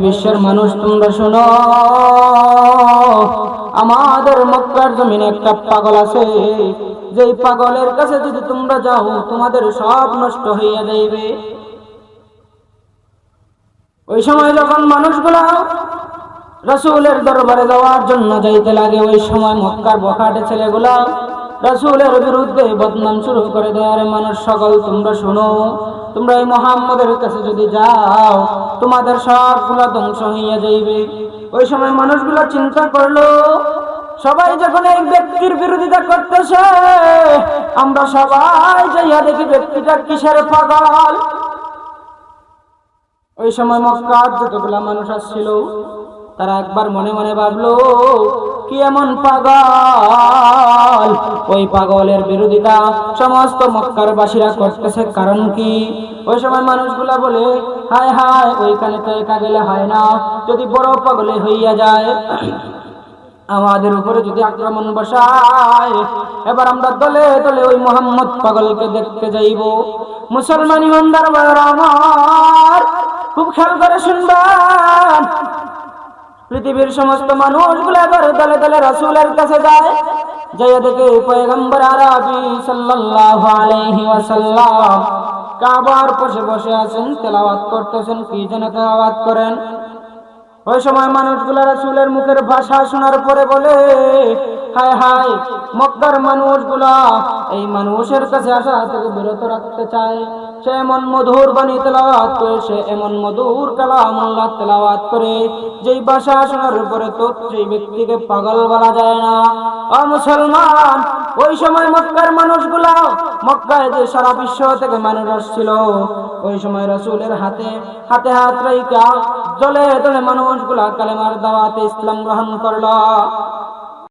বিশ্বের মানুষ তোমরা শোনো, আমাদের মক্কার জমিনে একটা পাগল আছে, যেই পাগলের কাছে যদি তোমরা যাও তোমাদের সব নষ্ট হইয়া যাইবে। ওই সময় যখন মানুষগুলা রাসূলের দরবারে যাওয়ার জন্য যাইতে লাগে, ওই সময় মক্কার বখাটে ছেলেগুলা রাসূলের বিরুদ্ধে বদনাম শুরু করে দেয়। আরে মানুষ সকল তোমরা শোনো, তোমরা এই মুহাম্মদের কাছে যদি যাও তোমাদের সবগুলা ধ্বংস হইয়া যাইবে। ওই সময় মানুষগুলা চিন্তা করলো, সবাই যখন এই ব্যক্তির বিরোধিতা করতেছে, আমরা সবাই যাইয়া দেখি ব্যক্তিটা কিসের পাগল। ওই সময় মক্কার যতগুলা মানুষ আসছিল তারা একবার মনে মনে ভাবলো, কি এমন পাগল, ওই পাগলের বিরোধিতা সমস্ত মক্কার বাসীরা করতেছে, কারণ কি? ওই সময় মানুষগুলা বলে, হায় হায়, ওইখানে তো একা গেলে হয় না, যদি বড় পাগলে হইয়া যায় আমাদের উপরে যদি আক্রমণ বসায়, এবার আমরা দলে দলে ওই মুহাম্মদ পাগলকে দেখতে যাইব। মুসলমান ইমানদার ভাইরা আমার, খুব খেয়াল করে শুনবেন, পৃথিবীর সমস্ত মানুষগুলো এবার দলে দলে রাসূলের কাছে যায়, যাইয়া দেখে পয়গম্বর আরবি সাল্লাল্লাহু আলাইহি ওয়াসাল্লাম কাবার পাশে বসে আছেন, তেলাওয়াত করতেছেন। কি যেন তেলাওয়াত করেন। ওই সময় মানুষগুলো রাসূলের মুখের ভাষা শোনার পরে বলে, হায় হায়, মক্কার মানুষগুলা এই মানুষের কাছে আসা থেকে বিরত রাখতে চায়। সে এমন মধুর বাণী তেলাওয়াত করে, সে এমন মধুর কালামুল্লাহ তেলাওয়াত করে, যেই ভাষা শোনার পরে তো সেই ব্যক্তিকে পাগল বলা যায় না। ও মুসলমান, ওই সময় মক্কার মানুষগুলা, মক্কায় যে সারা বিশ্ব থেকে মানুষ আসছিল, ওই সময় রাসূলের হাতে হাতে হাত রাইখা দলে দলে মানুষগুলা কালেমার দাওয়াতে ইসলাম গ্রহণ করলো।